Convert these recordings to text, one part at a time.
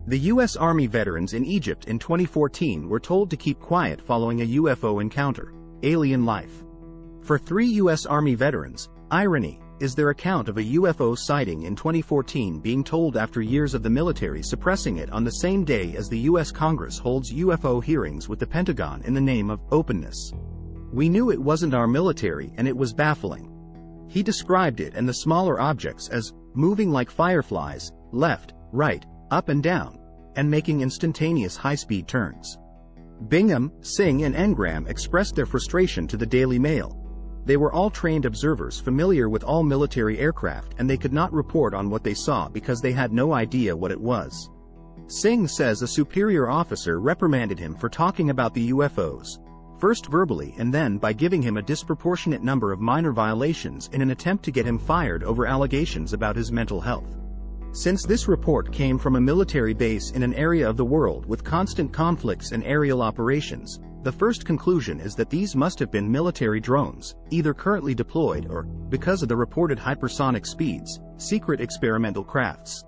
The U.S. Army veterans in Egypt in 2014 were told to keep quiet following a UFO encounter. Alien life. For 3 U.S. Army veterans, irony is their account of a UFO sighting in 2014 being told after years of the military suppressing it on the same day as the U.S. Congress holds UFO hearings with the Pentagon in the name of openness. "We knew it wasn't our military and it was baffling." He described it and the smaller objects as moving like fireflies, left, right, up and down, and making instantaneous high-speed turns. Bingham, Singh and Engram expressed their frustration to the Daily Mail. They were all trained observers familiar with all military aircraft and they could not report on what they saw because they had no idea what it was. Singh says a superior officer reprimanded him for talking about the UFOs, first verbally and then by giving him a disproportionate number of minor violations in an attempt to get him fired over allegations about his mental health. Since this report came from a military base in an area of the world with constant conflicts and aerial operations, the first conclusion is that these must have been military drones, either currently deployed or, because of the reported hypersonic speeds, secret experimental crafts.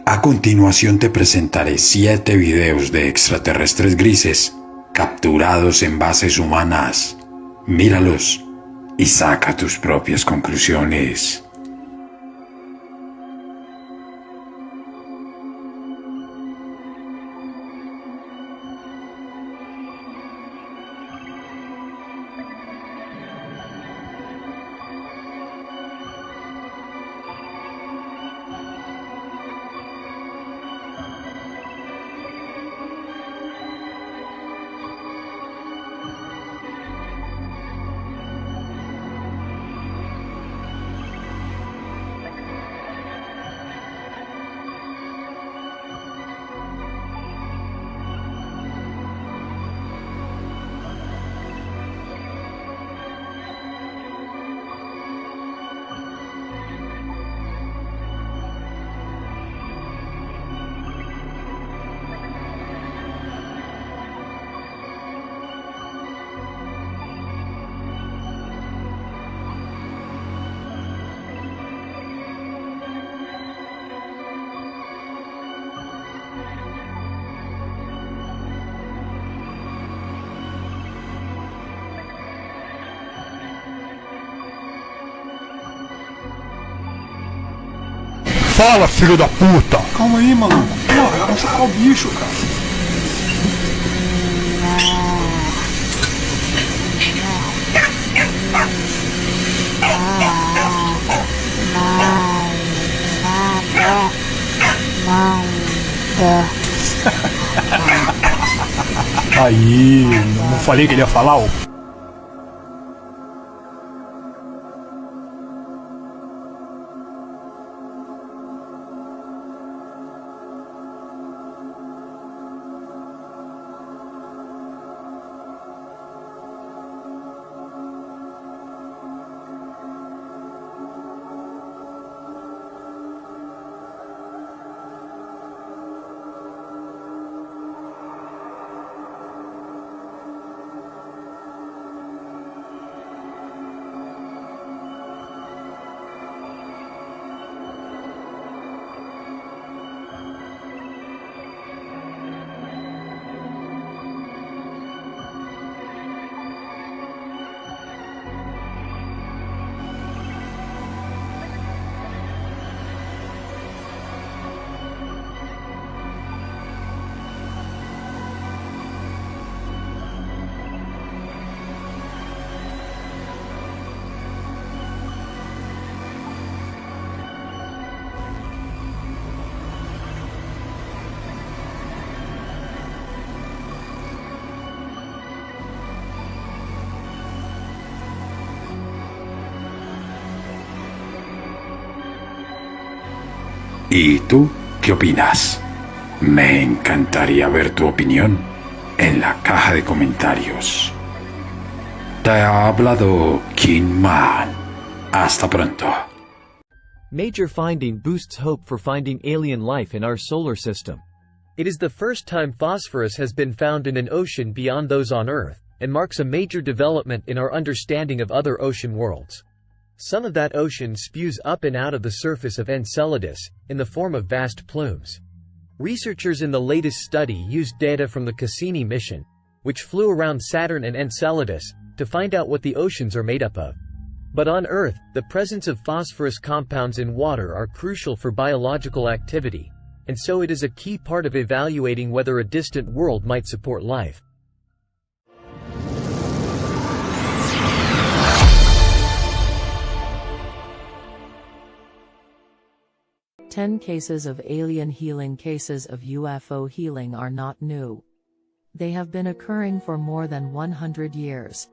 A continuación te presentaré 7 videos de extraterrestres grises capturados en bases humanas. Míralos y saca tus propias conclusiones. Fala, filho da puta! Calma aí, maluco. Porra, vai machucar o bicho, cara. Aí, não falei que ele ia falar, ô? ¿Y tú qué opinas? Me encantaría ver tu opinión en la caja de comentarios. Te ha hablado King Man. Hasta pronto. Major finding boosts hope for finding alien life in our solar system. It is the first time phosphorus has been found in an ocean beyond those on Earth, and marks a major development in our understanding of other ocean worlds. Some of that ocean spews up and out of the surface of Enceladus, in the form of vast plumes. Researchers in the latest study used data from the Cassini mission, which flew around Saturn and Enceladus, to find out what the oceans are made up of. But on Earth, the presence of phosphorus compounds in water are crucial for biological activity, and so it is a key part of evaluating whether a distant world might support life. 10 cases of alien healing. Cases of UFO healing are not new. They have been occurring for more than 100 years.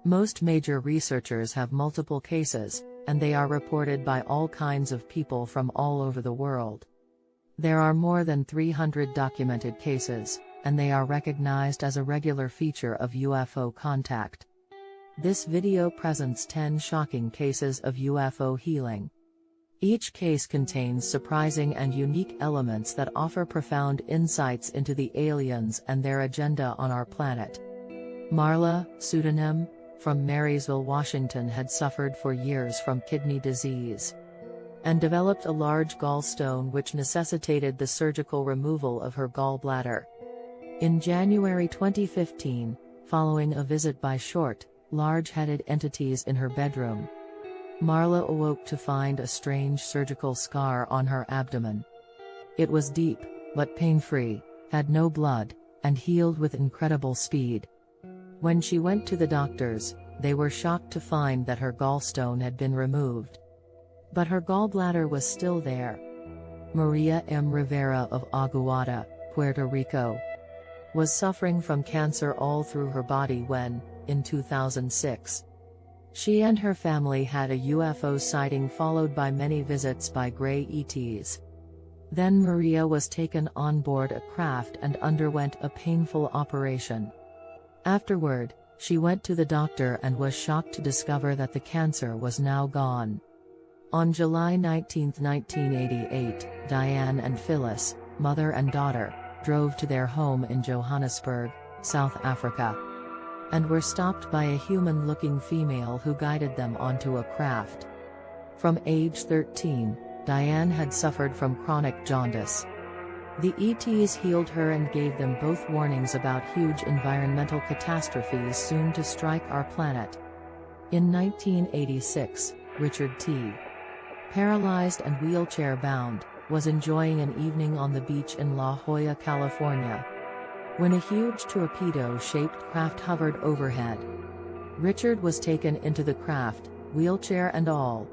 Most major researchers have multiple cases, and they are reported by all kinds of people from all over the world. There are more than 300 documented cases, and they are recognized as a regular feature of UFO contact. This video presents 10 shocking cases of UFO healing. Each case contains surprising and unique elements that offer profound insights into the aliens and their agenda on our planet. Marla, pseudonym, from Marysville, Washington, had suffered for years from kidney disease and developed a large gallstone which necessitated the surgical removal of her gallbladder. In January 2015, following a visit by short, large-headed entities in her bedroom, Marla awoke to find a strange surgical scar on her abdomen. It was deep, but pain-free, had no blood, and healed with incredible speed. When she went to the doctors, they were shocked to find that her gallstone had been removed. But her gallbladder was still there. Maria M. Rivera of Aguada, Puerto Rico, was suffering from cancer all through her body when, in 2006, she and her family had a UFO sighting followed by many visits by gray ETs. Then Maria was taken on board a craft and underwent a painful operation. Afterward, she went to the doctor and was shocked to discover that the cancer was now gone. On July 19, 1988, Diane and Phyllis, mother and daughter, drove to their home in Johannesburg, South Africa, and were stopped by a human-looking female who guided them onto a craft. From age 13, Diane had suffered from chronic jaundice. The ETs healed her and gave them both warnings about huge environmental catastrophes soon to strike our planet. In 1986, Richard T. paralyzed and wheelchair-bound, was enjoying an evening on the beach in La Jolla, California, when a huge torpedo-shaped craft hovered overhead. Richard was taken into the craft, wheelchair and all.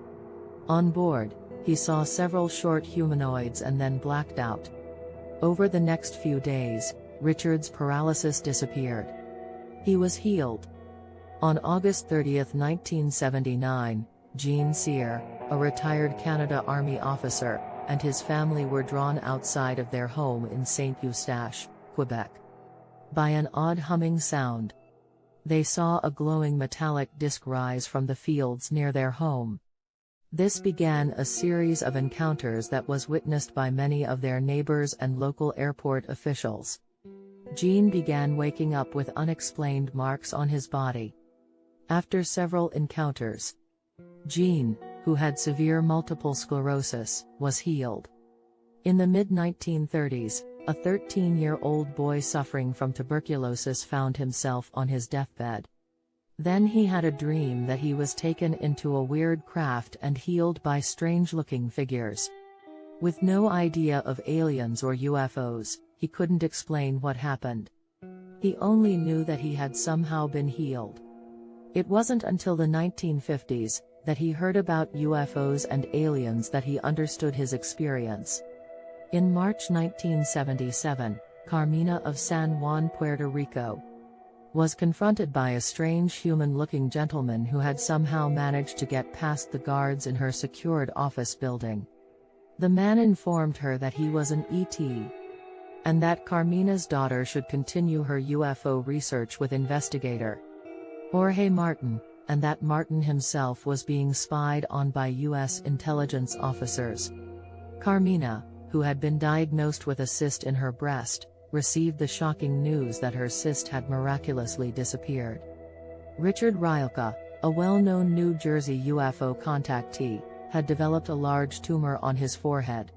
On board, he saw several short humanoids and then blacked out. Over the next few days, Richard's paralysis disappeared. He was healed. On August 30, 1979, Jean Cyr, a retired Canada Army officer, and his family were drawn outside of their home in Saint-Eustache, Quebec, by an odd humming sound. They saw a glowing metallic disc rise from the fields near their home. This began a series of encounters that was witnessed by many of their neighbors and local airport officials. Jean began waking up with unexplained marks on his body. After several encounters, Jean, who had severe multiple sclerosis, was healed. In the mid-1930s, a 13-year-old boy suffering from tuberculosis found himself on his deathbed. Then he had a dream that he was taken into a weird craft and healed by strange-looking figures. With no idea of aliens or UFOs, he couldn't explain what happened. He only knew that he had somehow been healed. It wasn't until the 1950s that he heard about UFOs and aliens that he understood his experience. In March 1977, Carmina of San Juan, Puerto Rico, was confronted by a strange human-looking gentleman who had somehow managed to get past the guards in her secured office building. The man informed her that he was an ET, and that Carmina's daughter should continue her UFO research with investigator Jorge Martin, and that Martin himself was being spied on by U.S. intelligence officers. Carmina, who had been diagnosed with a cyst in her breast, received the shocking news that her cyst had miraculously disappeared. Richard Rylka, a well-known New Jersey UFO contactee, had developed a large tumor on his forehead.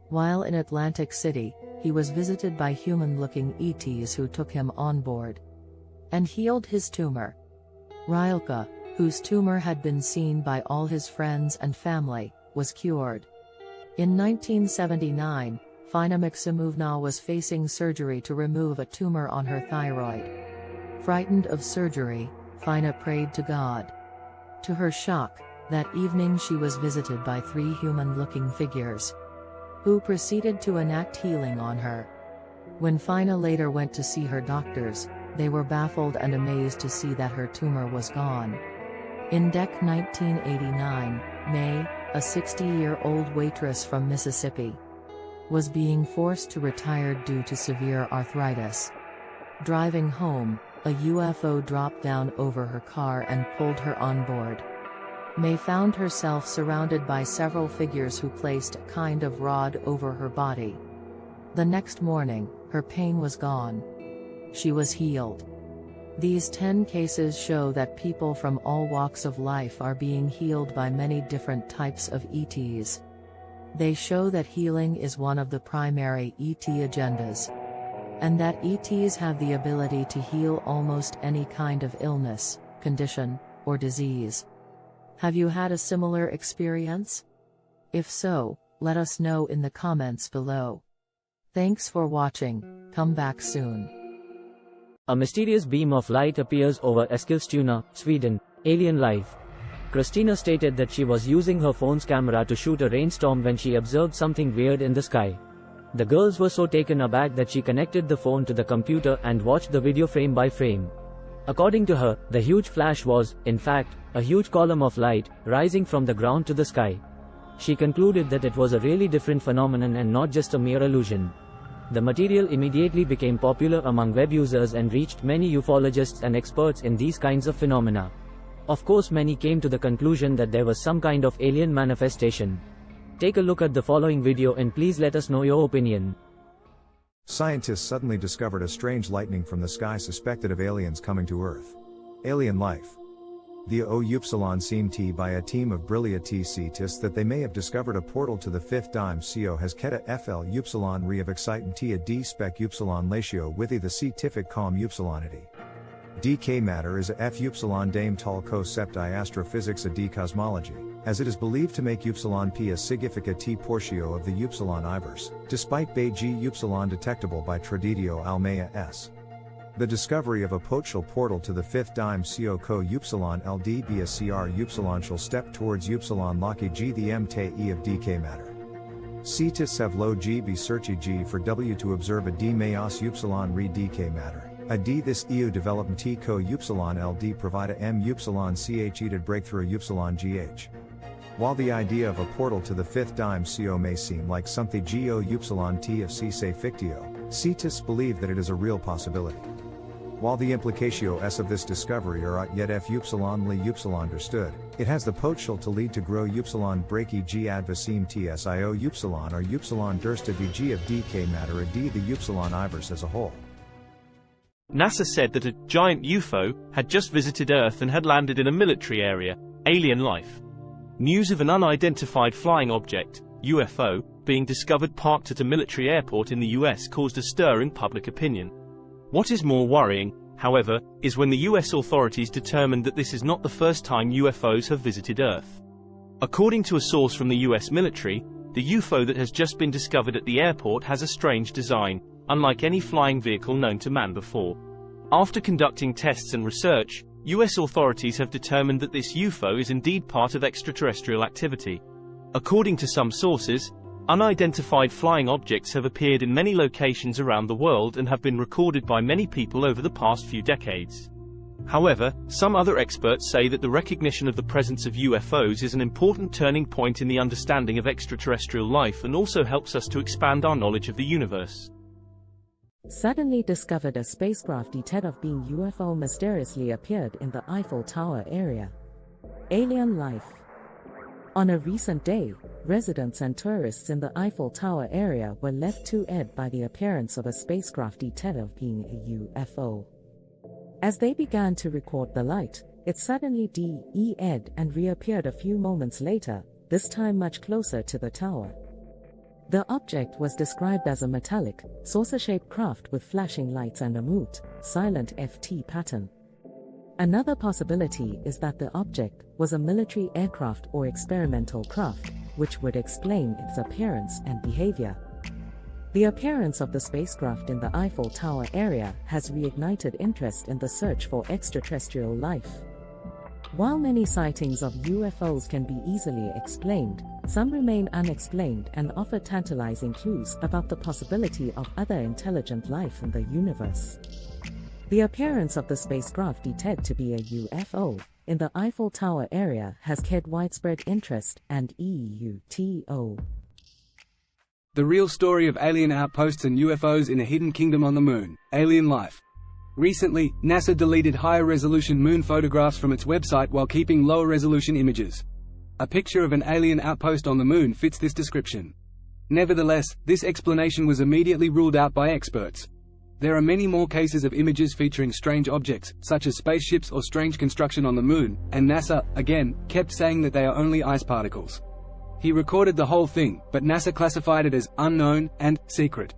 While in Atlantic City, he was visited by human-looking ETs who took him on board and healed his tumor. Rylka, whose tumor had been seen by all his friends and family, was cured. In 1979, Fina Maximovna was facing surgery to remove a tumor on her thyroid. Frightened of surgery, Fina prayed to God. To her shock, that evening she was visited by 3 human-looking figures, who proceeded to enact healing on her. When Fina later went to see her doctors, they were baffled and amazed to see that her tumor was gone. In 1989, May, a 60-year-old waitress from Mississippi, was being forced to retire due to severe arthritis. Driving home, a UFO dropped down over her car and pulled her on board. May found herself surrounded by several figures who placed a kind of rod over her body. The next morning, her pain was gone. She was healed. These 10 cases show that people from all walks of life are being healed by many different types of ETs. They show that healing is one of the primary ET agendas, and that ETs have the ability to heal almost any kind of illness, condition, or disease. Have you had a similar experience? If so, let us know in the comments below. Thanks for watching. Come back soon. A mysterious beam of light appears over Eskilstuna, Sweden. Alien life. Christina stated that she was using her phone's camera to shoot a rainstorm when she observed something weird in the sky. The girls were so taken aback that she connected the phone to the computer and watched the video frame by frame. According to her, the huge flash was, in fact, a huge column of light, rising from the ground to the sky. She concluded that it was a really different phenomenon and not just a mere illusion. The material immediately became popular among web users and reached many ufologists and experts in these kinds of phenomena. Of course, many came to the conclusion that there was some kind of alien manifestation. Take a look at the following video and please let us know your opinion. Scientists suddenly discovered a strange lightning from the sky suspected of aliens coming to Earth. Alien life. The O Upsilon seemed to by a team of brilliant scientists that they may have discovered a portal to the fifth dimension has keta FL Upsilon re of excitant a D spec Upsilon latio with the scientific com Upsilonity. DK matter is a F Upsilon dame tal co septi astrophysics a D cosmology. as it is believed to make Upsilon P a significa T Portio of the Upsilon Ivers, despite Beiji Upsilon detectable by Tradidio Almea S. The discovery of a potential portal to the fifth dim CO co Upsilon LD be a CR Upsilon shall step towards Upsilon Loki G the MTE of DK matter. C to sev low G be searchy G for W to observe a D mayos Upsilon re DK matter. A D this EU development T co Upsilon LD provide a M Upsilon CH eated breakthrough Upsilon GH. While the idea of a portal to the fifth dim CO may seem like something Go Upsilon T of C say fictio, scientists believe that it is a real possibility. While the implicatio s of this discovery are not yet F Upsilon li Upsilon understood, it has the potential to lead to grow Upsilon breaky G advasim TSIO Upsilon or Upsilon dursta VG of DK matter a D the Upsilon Ivers as a whole. NASA said that a giant UFO had just visited Earth and had landed in a military area, alien life. News of an unidentified flying object, UFO, being discovered parked at a military airport in the US caused a stir in public opinion. What is more worrying, however, is when the US authorities determined that this is not the first time UFOs have visited Earth. According to a source from the US military, the UFO that has just been discovered at the airport has a strange design, unlike any flying vehicle known to man before. After conducting tests and research, US authorities have determined that this UFO is indeed part of extraterrestrial activity. According to some sources, unidentified flying objects have appeared in many locations around the world and have been recorded by many people over the past few decades. However, some other experts say that the recognition of the presence of UFOs is an important turning point in the understanding of extraterrestrial life and also helps us to expand our knowledge of the universe. Suddenly discovered a spacecraft detected of being UFO mysteriously appeared in the Eiffel Tower area. Alien life. On a recent day, residents and tourists in the Eiffel Tower area were left to ed by the appearance of a spacecraft detected of being a UFO. As they began to record the light, it suddenly de-ed and reappeared a few moments later, this time much closer to the tower. The object was described as a metallic, saucer-shaped craft with flashing lights and a mute, silent FT pattern. Another possibility is that the object was a military aircraft or experimental craft, which would explain its appearance and behavior. The appearance of the spacecraft in the Eiffel Tower area has reignited interest in the search for extraterrestrial life. While many sightings of UFOs can be easily explained, some remain unexplained and offer tantalizing clues about the possibility of other intelligent life in the universe. The appearance of the spacecraft detected to be a UFO in the Eiffel Tower area has caused widespread interest and EUTO. The real story of alien outposts and UFOs in a hidden kingdom on the moon, alien life. Recently, NASA deleted higher-resolution moon photographs from its website while keeping lower-resolution images. A picture of an alien outpost on the moon fits this description. Nevertheless, this explanation was immediately ruled out by experts. There are many more cases of images featuring strange objects, such as spaceships or strange construction on the moon, and NASA, again, kept saying that they are only ice particles. He recorded the whole thing, but NASA classified it as unknown and secret.